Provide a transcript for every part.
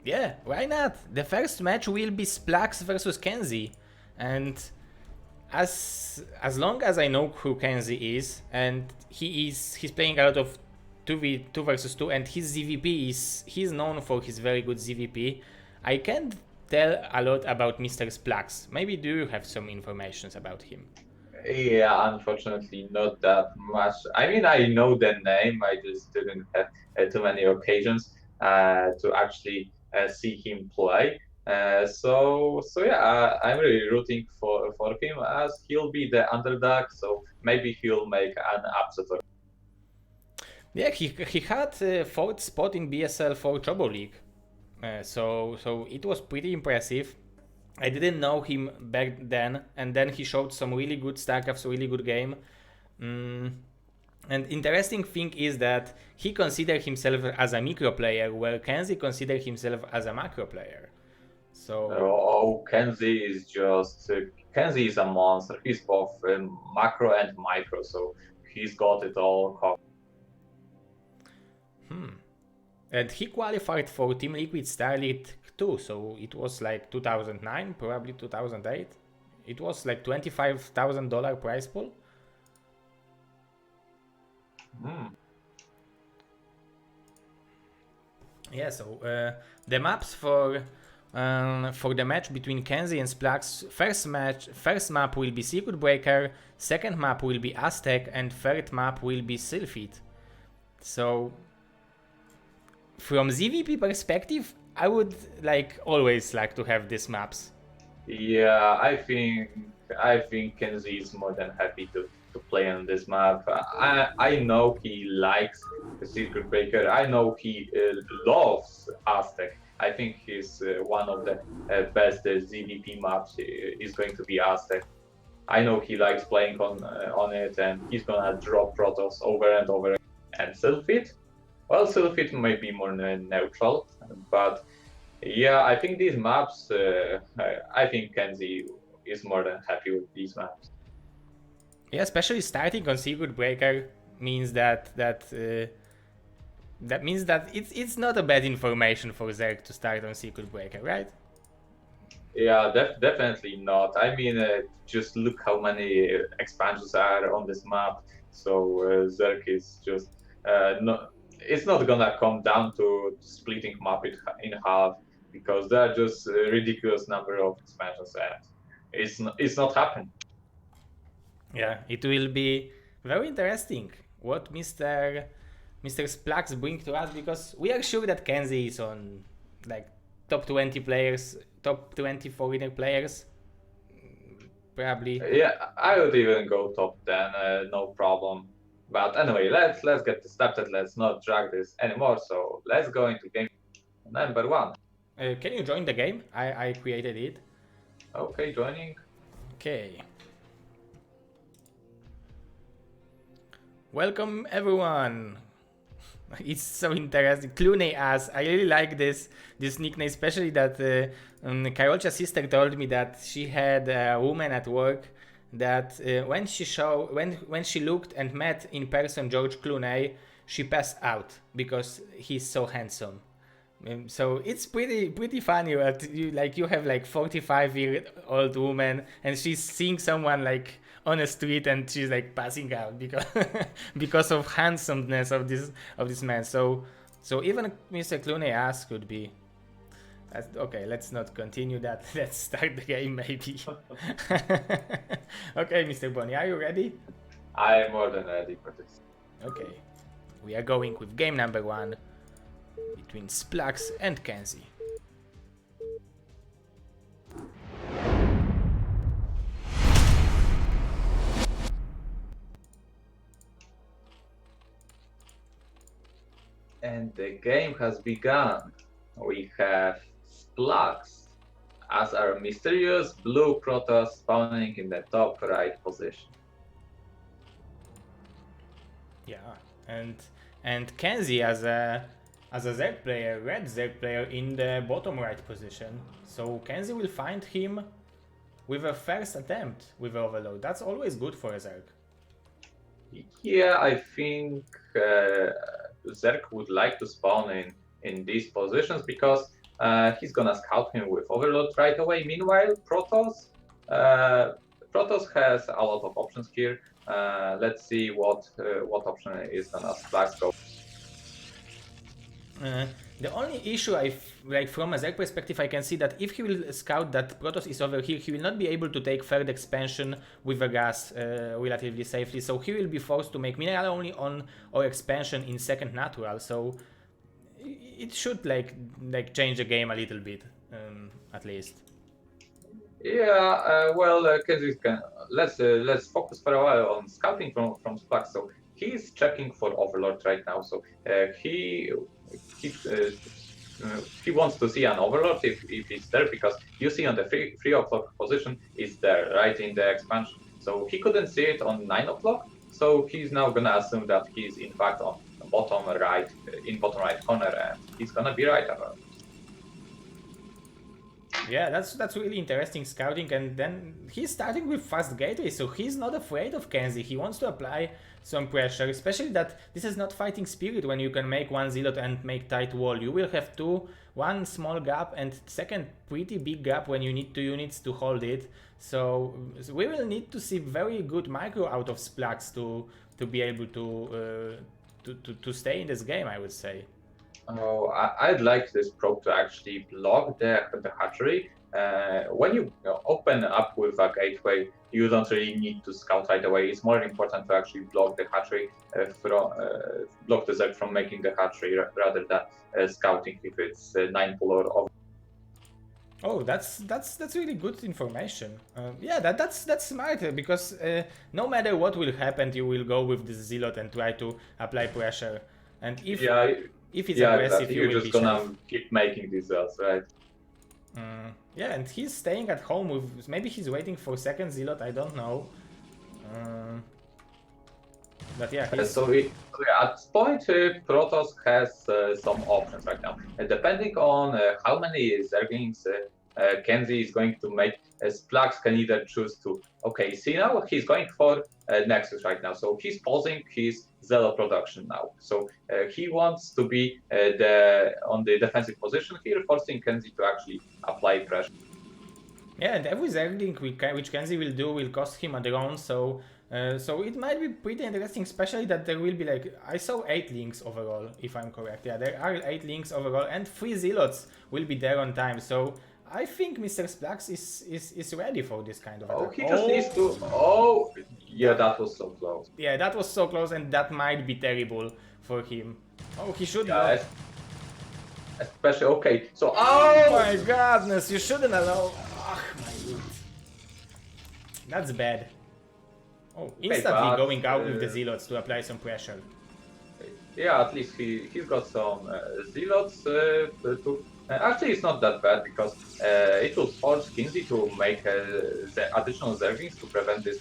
Yeah, why not? The first match will be Splax versus KenZy, and as long as I know who KenZy is, and he's playing a lot of 2 versus 2, and his ZVP he's known for his very good ZVP. I can't tell a lot about Mr. Splax. Maybe do you have some information about him? Yeah, unfortunately, not that much. I mean, I know the name. I just didn't have too many occasions to actually see him play. So yeah, I'm really rooting for him as he'll be the underdog. So maybe he'll make an upset. Yeah, he had 4th spot in BSL4 Trouble League, so it was pretty impressive. I didn't know him back then, and then he showed some really good StarCraft, really good game. Mm, and interesting thing is that he considered himself as a micro player, where KenZy considered himself as a macro player. So Oh, KenZy is just KenZy is a monster. He's both macro and micro, so he's got it all covered. and he qualified for Team Liquid Star League too, so it was like 2009, probably 2008. It was like $25,000 prize pool. Hmm. Yeah, so the maps for the match between KenZy and Splax, first map will be Circuit Breaker, second map will be Aztec, and third map will be Sylphid. So from ZVP perspective, I would always like to have these maps. Yeah, I think KenZy is more than happy to play on this map. I know he likes the Circuit Breaker. I know he loves Aztec. I think he's one of the best ZVP maps is going to be Aztec. I know he likes playing on it, and he's gonna drop Protoss over and over. And Sylphid, well, Sylphid may be more neutral, but yeah, I think these maps. I think KenZy is more than happy with these maps. Yeah, especially starting on Circuit Breaker means that means that it's not a bad information for Zerg to start on Circuit Breaker, right? Yeah, definitely not. I mean, just look how many expansions are on this map. So Zerk is just not. It's not gonna come down to splitting map in half because there are just a ridiculous number of expansions, and it's not happening. Yeah, it will be very interesting what Mr. Splax bring to us, because we are sure that KenZy is on like top 20 players, top 20 foreigner players, probably. Yeah, I would even go top 10, no problem. But anyway, let's get started. Let's not drag this anymore. So let's go into game number one. Can you join the game? I created it. Okay, joining. Okay. Welcome everyone. It's so interesting. Clune as I really like this nickname, especially that Karolcha's sister told me that she had a woman at work that when she looked and met in person George Clooney, she passed out because he's so handsome. So it's pretty funny that you have like 45-year-old woman and she's seeing someone like on a street and she's like passing out because because of handsomeness of this man. So even Mr. Clooney ass could be. Okay, let's not continue that. Let's start the game maybe. Okay, Mr. Bonnie, are you ready? I am more than ready for this. Okay, we are going with game number one between Splax and KenZy. And the game has begun. We have Splax as our mysterious blue Protoss spawning in the top right position. Yeah, and KenZy as a Z player, red Z player in the bottom right position. So KenZy will find him with a first attempt with Overload. That's always good for a Zerg. Yeah, I think Zerk would like to spawn in these positions because He's gonna scout him with Overlord right away. Meanwhile, Protoss has a lot of options here. Let's see what option is gonna Splax go. The only issue like from a Zerg perspective, I can see that if he will scout that Protoss is over here, he will not be able to take third expansion with a gas relatively safely. So he will be forced to make mineral only on or expansion in second natural. So it should like change the game a little bit, at least. Yeah, KenZy let's focus for a while on scouting from Splax. So he's checking for Overlord right now. So he wants to see an Overlord if it's there, because you see on the 3 o'clock position is there right in the expansion. So he couldn't see it on 9 o'clock. So he's now gonna assume that he's in fact on bottom right corner, and he's gonna be right about it. Yeah, that's really interesting scouting, and then he's starting with fast gateway, so he's not afraid of KenZy. He wants to apply some pressure, especially that this is not fighting spirit when you can make one zealot and make tight wall. You will have one small gap and second pretty big gap when you need 2 units to hold it. So we will need to see very good micro out of Splax to be able to stay in this game, I would say. Oh, I'd like this probe to actually block the hatchery. When you open up with a gateway, you don't really need to scout right away. It's more important to actually block the hatchery block the Zerg from making the hatchery rather than scouting if it's 9 pull or over. Oh, that's really good information. Yeah, that's smart, because no matter what will happen, you will go with this zealot and try to apply pressure. And if it's aggressive, exactly. you You're will just be gonna safe. keep making these zealots, right? Yeah, and he's staying at home with. Maybe he's waiting for second zealot. I don't know. But yeah. At this point, Protoss has some options right now. Depending on how many Zerglings KenZy is going to make, Splax can either choose to, see, now he's going for Nexus right now. So he's pausing his Zealot production now. So he wants to be on the defensive position here, forcing KenZy to actually apply pressure. Yeah, and every Zergling which KenZy will do will cost him a drone, so it might be pretty interesting, especially that there will be I saw 8 links overall, if I'm correct. Yeah, there are 8 links overall, and 3 zealots will be there on time. So I think Mr. Splax is ready for this kind of attack. He just needs to. Oh, yeah, that was so close. Yeah, that was so close, and that might be terrible for him. Oh, he should. Yeah, especially So, oh my goodness, you shouldn't allow. Oh my god, that's bad. Oh, instantly going out with the zealots to apply some pressure. Yeah, at least he's got some zealots to. Actually, it's not that bad, because it will force KenZy to make additional zerglings to prevent this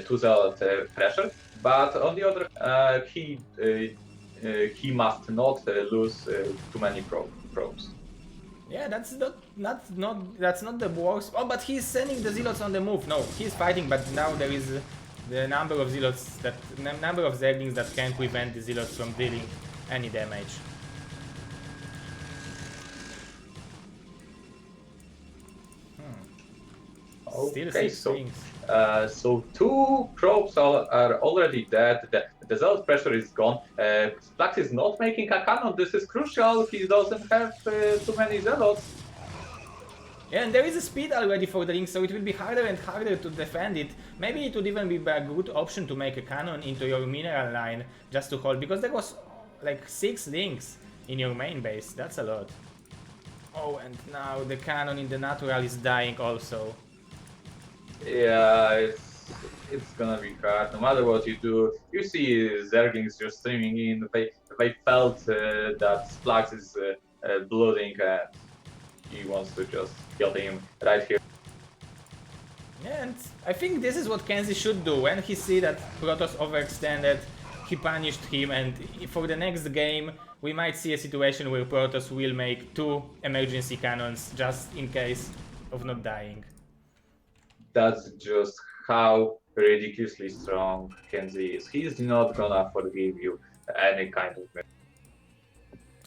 2 zealot pressure. But on the other, he must not lose too many probes. Yeah, that's not the worst. Oh, but he's sending the zealots on the move. No, he's fighting, but now there is the number of zerglings that can prevent the zealots from dealing any damage. Still 6 strings. So 2 probes are already dead. The zealot pressure is gone. Splax is not making a cannon. This is crucial. He doesn't have too many zealots. Yeah, and there is a speed already for the link, so it will be harder and harder to defend it. Maybe it would even be a good option to make a cannon into your mineral line just to hold, because there was 6 links in your main base. That's a lot. Oh, and now the cannon in the natural is dying also. Yeah, it's gonna be hard. No matter what you do, you see Zerglings just streaming in. They felt that Splax is blooding, and he wants to just kill him right here. Yeah, and I think this is what KenZy should do. When he see that Protoss overextended, he punished him, and for the next game we might see a situation where Protoss will make 2 emergency cannons just in case of not dying. That's just how ridiculously strong KenZy is. He's not gonna forgive you any kind of.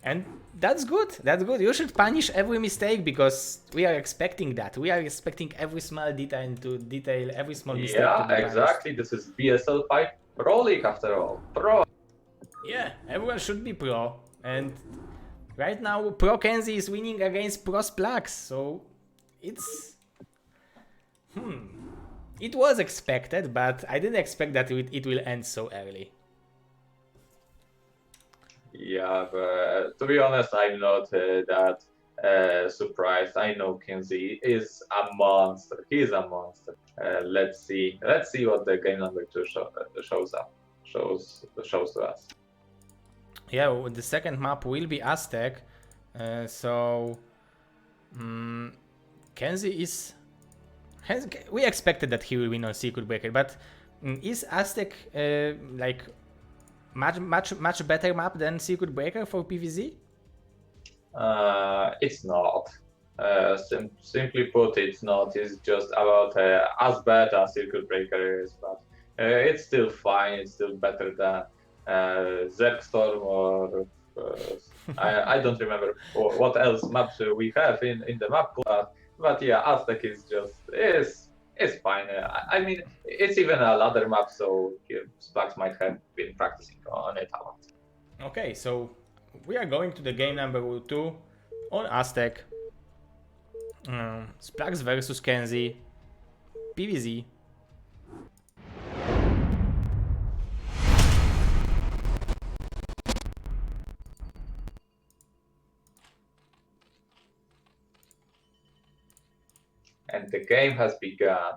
And that's good. That's good. You should punish every mistake because we are expecting that. We are expecting every small detail to detail every small mistake to Yeah, be punished. exactly. This is BSL5 Pro League after all. Pro. Yeah, everyone should be pro. And right now, Pro KenZy is winning against Pro Splax, so it's it was expected, but I didn't expect that it will end so early. Yeah, but to be honest, I'm not that surprised. I know KenZy is a monster. He's a monster. Let's see. Let's see what the game number 2 shows to us. Yeah, the second map will be Aztec, so KenZy is. We expected that he will win on Circuit Breaker, but is Aztec like much better map than Circuit Breaker for PvZ? It's not. Simply put, it's not. It's just about as bad as Circuit Breaker is, but it's still fine. It's still better than Zergstorm or I don't remember what else maps we have in the map pool. But yeah, Aztec is just is fine. I mean, it's even a ladder map, so Splax might have been practicing on it a lot. Okay, so we are going to the game number 2 on Aztec. Splax versus KenZy. PvZ. And the game has begun.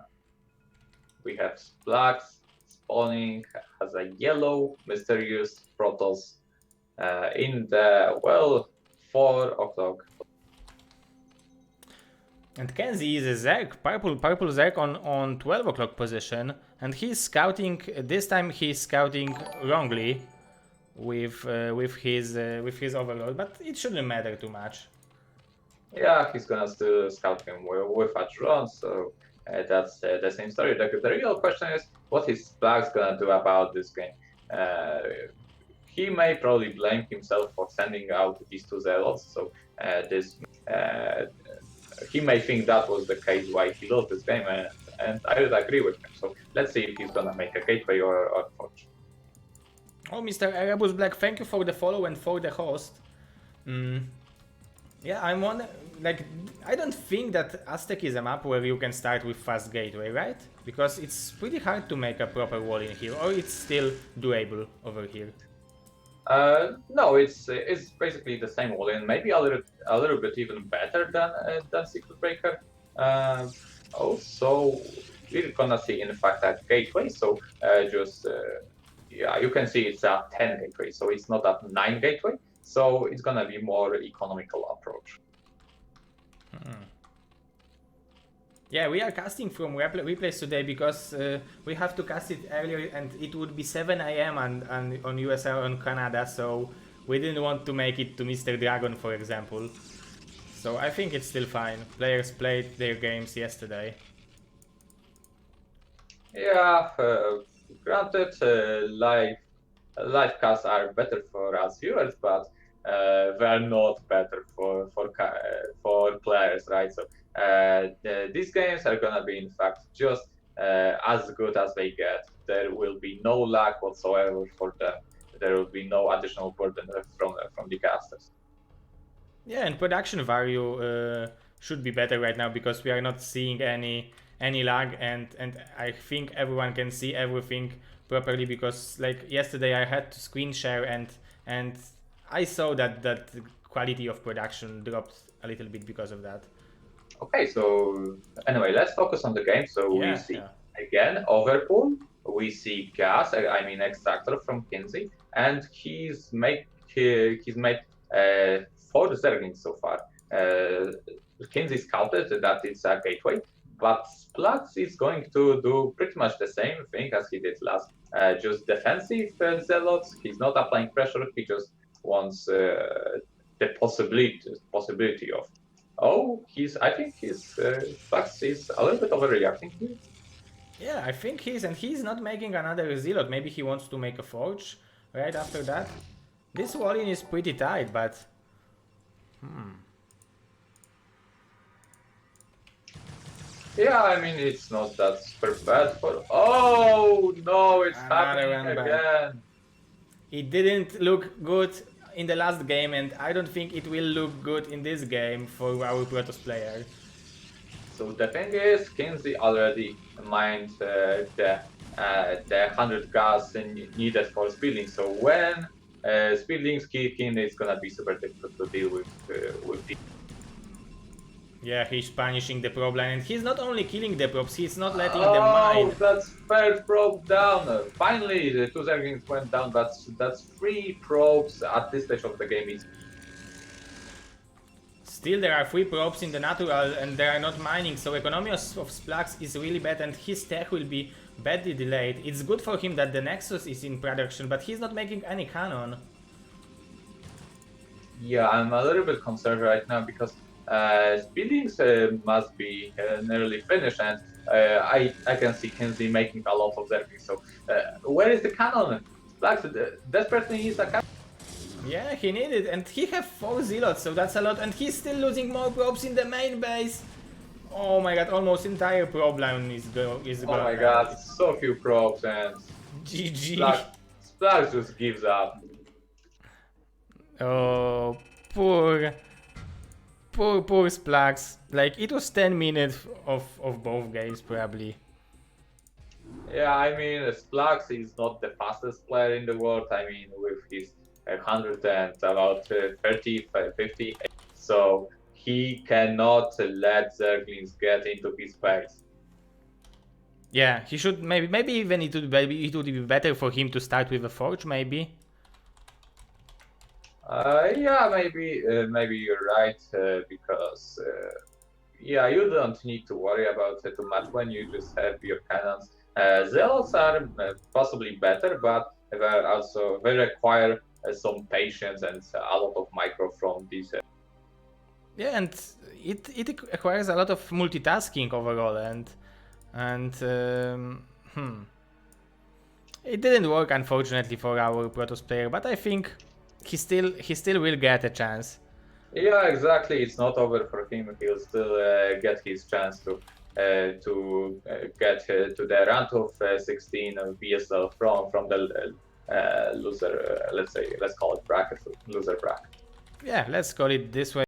We have Splax spawning as a yellow mysterious Protoss in the, well, 4 o'clock. And KenZy is a Zerg, purple Zerg on 12 o'clock position, and he's scouting. This time he's scouting wrongly with his overlord, but it shouldn't matter too much. Yeah, he's gonna still scout him with a drone, so that's the same story. The real question is, what is Splax gonna do about this game? He may probably blame himself for sending out these 2 zealots, so he may think that was the case why he lost this game, and I would agree with him. So let's see if he's gonna make a gateway or forge. Oh, Mr. Erebus Black, thank you for the follow and for the host. Yeah, I'm on. Like, I don't think that Aztec is a map where you can start with fast gateway, right? Because it's pretty hard to make a proper wall in here, or it's still doable over here. No, it's basically the same wall, and maybe a little bit even better than Secret Breaker. Also, we're gonna see in fact a gateway. So yeah, you can see it's a 10 gateway, so it's not a 9 gateway. So it's gonna be more economical approach. Yeah, we are casting from replays today because we have to cast it earlier, and it would be 7 AM on US or on Canada, so we didn't want to make it to Mr. Dragon, for example. So I think it's still fine. Players played their games yesterday. Yeah, granted, live casts are better for us viewers, but they are not better for players, right? So these games are gonna be, in fact, just as good as they get. There will be no lag whatsoever for them. There will be no additional burden from the casters. Yeah, and production value should be better right now because we are not seeing any lag, and I think everyone can see everything properly because, like, yesterday I had to screen share and I saw that the quality of production dropped a little bit because of that. Okay, so anyway, let's focus on the game. So we see again Overpool, we see Gas, I mean Extractor from KenZy, and he's made 4 Zerglings so far. KenZy scouted that it's a gateway, but Splax is going to do pretty much the same thing as he did last. Just defensive zealots. He's not applying pressure. He just wants the possibility of. Oh, I think Splax is a little bit overreacting here. Yeah, I think he's not making another zealot. Maybe he wants to make a forge right after that. This wall-in is pretty tight, but Yeah, I mean, it's not that super bad for. Oh no, it's Another happening one back. again. It didn't look good in the last game, and I don't think it will look good in this game for our Protoss player. So the thing is, KenZy already mined the 100 gas needed for speeding. So when speedlings kick in, it's gonna be super difficult to deal with the. Yeah, he's punishing the probe line, and he's not only killing the probes, he's not letting them mine. Oh, that's third probe down. Finally, the 2 Zerglings went down. That's 3 probes at this stage of the game. It's Still, there are 3 probes in the natural, and they are not mining, so economy of Splax is really bad, and his tech will be badly delayed. It's good for him that the Nexus is in production, but he's not making any cannon. Yeah, I'm a little bit concerned right now because speedings must be nearly finished, and I can see KenZy making a lot of Zerglings. So where is the cannon? Splax desperately needs a cannon. Yeah, he needed, and he have 4 zealots, so that's a lot, and he's still losing more probes in the main base. Oh my god, almost entire probe line is gone. Oh my god, so few probes, and GG. Splax just gives up. Oh, poor Splax. Like, it was 10 minutes of both games, probably. Yeah, I mean, Splax is not the fastest player in the world. I mean, with his 100 and about 30, 50, so he cannot let Zerglings get into his base. Yeah, he should maybe even it would be better for him to start with a forge, maybe. Yeah, maybe you're right because yeah, you don't need to worry about it too much when you just have your cannons. Zealots are possibly better, but they require some patience and a lot of micro from these. Yeah, and it requires a lot of multitasking overall, and it didn't work, unfortunately, for our Protoss player, but I think he still will get a chance. Yeah, exactly. It's not over for him. He'll still get his chance to get to the round of 16 of BSL from the loser. Let's call it bracket, loser bracket. Yeah, let's call it this way.